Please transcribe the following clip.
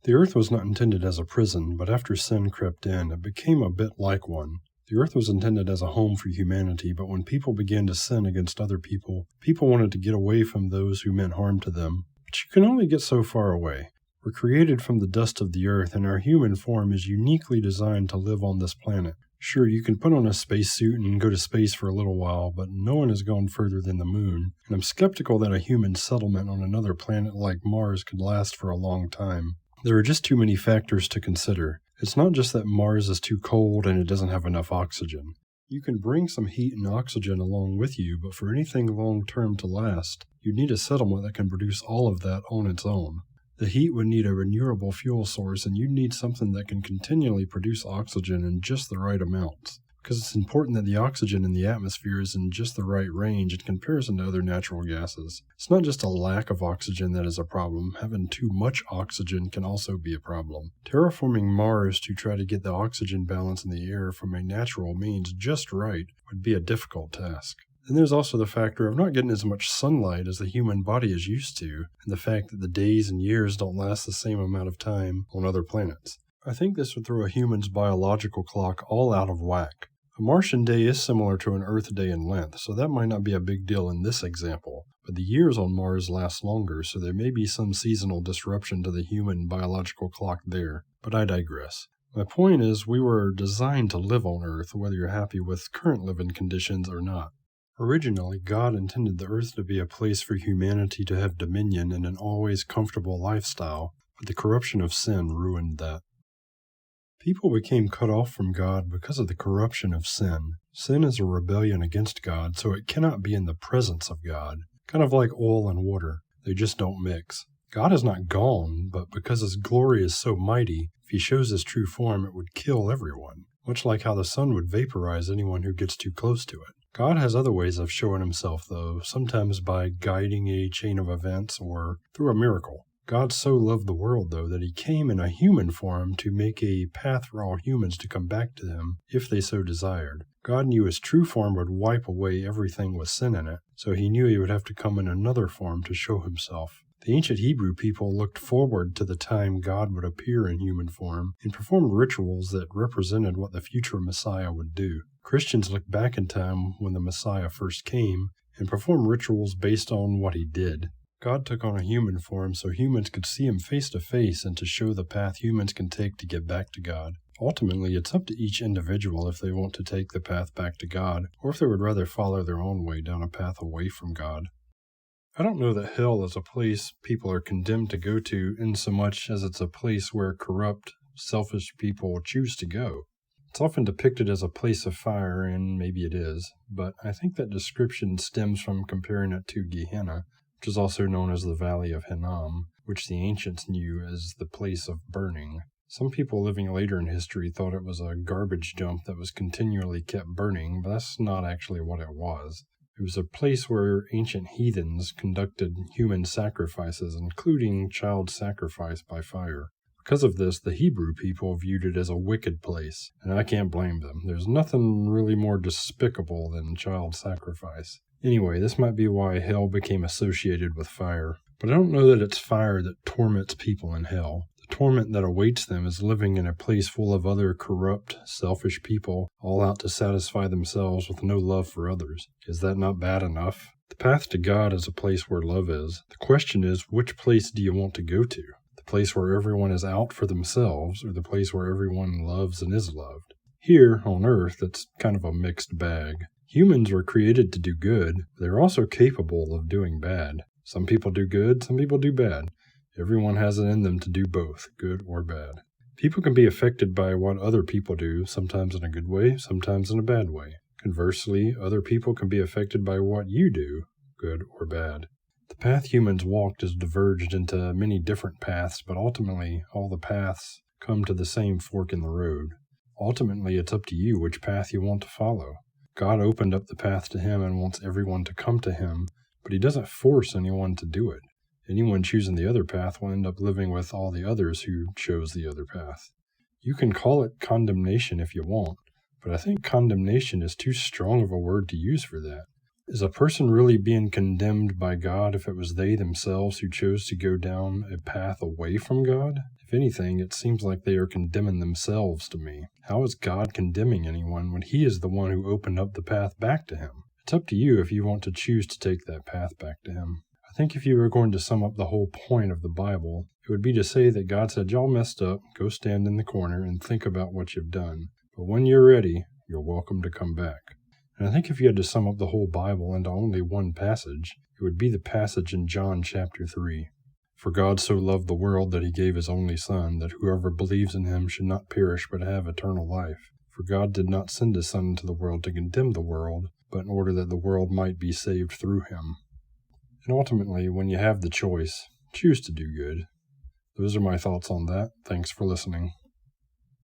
The earth was not intended as a prison, but after sin crept in, it became a bit like one. The earth was intended as a home for humanity, but when people began to sin against other people, people wanted to get away from those who meant harm to them. But you can only get so far away. We're created from the dust of the earth, and our human form is uniquely designed to live on this planet. Sure, you can put on a spacesuit and go to space for a little while, but no one has gone further than the moon, and I'm skeptical that a human settlement on another planet like Mars could last for a long time. There are just too many factors to consider. It's not just that Mars is too cold and it doesn't have enough oxygen. You can bring some heat and oxygen along with you, but for anything long-term to last, you need a settlement that can produce all of that on its own. The heat would need a renewable fuel source, and you'd need something that can continually produce oxygen in just the right amounts. Because it's important that the oxygen in the atmosphere is in just the right range in comparison to other natural gases. It's not just a lack of oxygen that is a problem. Having too much oxygen can also be a problem. Terraforming Mars to try to get the oxygen balance in the air from a natural means just right would be a difficult task. Then there's also the factor of not getting as much sunlight as the human body is used to, and the fact that the days and years don't last the same amount of time on other planets. I think this would throw a human's biological clock all out of whack. A Martian day is similar to an Earth day in length, so that might not be a big deal in this example, but the years on Mars last longer, so there may be some seasonal disruption to the human biological clock there, but I digress. My point is, we were designed to live on Earth, whether you're happy with current living conditions or not. Originally, God intended the Earth to be a place for humanity to have dominion and an always comfortable lifestyle, but the corruption of sin ruined that. People became cut off from God because of the corruption of sin. Sin is a rebellion against God, so it cannot be in the presence of God. Kind of like oil and water. They just don't mix. God is not gone, but because His glory is so mighty, if He shows His true form, it would kill everyone. Much like how the sun would vaporize anyone who gets too close to it. God has other ways of showing Himself, though, sometimes by guiding a chain of events or through a miracle. God so loved the world, though, that He came in a human form to make a path for all humans to come back to Him, if they so desired. God knew His true form would wipe away everything with sin in it, so He knew He would have to come in another form to show Himself. The ancient Hebrew people looked forward to the time God would appear in human form and performed rituals that represented what the future Messiah would do. Christians look back in time when the Messiah first came and perform rituals based on what He did. God took on a human form so humans could see Him face to face and to show the path humans can take to get back to God. Ultimately, it's up to each individual if they want to take the path back to God, or if they would rather follow their own way down a path away from God. I don't know that hell is a place people are condemned to go to in so much as it's a place where corrupt, selfish people choose to go. It's often depicted as a place of fire, and maybe it is, but I think that description stems from comparing it to Gehenna, which is also known as the Valley of Hinnom, which the ancients knew as the place of burning. Some people living later in history thought it was a garbage dump that was continually kept burning, but that's not actually what it was. It was a place where ancient heathens conducted human sacrifices, including child sacrifice by fire. Because of this, the Hebrew people viewed it as a wicked place, and I can't blame them. There's nothing really more despicable than child sacrifice. Anyway, this might be why hell became associated with fire. But I don't know that it's fire that torments people in hell. The torment that awaits them is living in a place full of other corrupt, selfish people, all out to satisfy themselves with no love for others. Is that not bad enough? The path to God is a place where love is. The question is, which place do you want to go to? The place where everyone is out for themselves, or the place where everyone loves and is loved? Here, on Earth, it's kind of a mixed bag. Humans were created to do good, but they're also capable of doing bad. Some people do good, some people do bad. Everyone has it in them to do both, good or bad. People can be affected by what other people do, sometimes in a good way, sometimes in a bad way. Conversely, other people can be affected by what you do, good or bad. The path humans walked is diverged into many different paths, but ultimately, all the paths come to the same fork in the road. Ultimately, it's up to you which path you want to follow. God opened up the path to Him and wants everyone to come to Him, but He doesn't force anyone to do it. Anyone choosing the other path will end up living with all the others who chose the other path. You can call it condemnation if you want, but I think condemnation is too strong of a word to use for that. Is a person really being condemned by God if it was they themselves who chose to go down a path away from God? If anything, it seems like they are condemning themselves to me. How is God condemning anyone when He is the one who opened up the path back to Him? It's up to you if you want to choose to take that path back to Him. I think if you were going to sum up the whole point of the Bible, it would be to say that God said, y'all messed up, go stand in the corner and think about what you've done. But when you're ready, you're welcome to come back. And I think if you had to sum up the whole Bible into only one passage, it would be the passage in John chapter 3. For God so loved the world that He gave His only Son, that whoever believes in Him should not perish but have eternal life. For God did not send His Son into the world to condemn the world, but in order that the world might be saved through Him. And ultimately, when you have the choice, choose to do good. Those are my thoughts on that. Thanks for listening.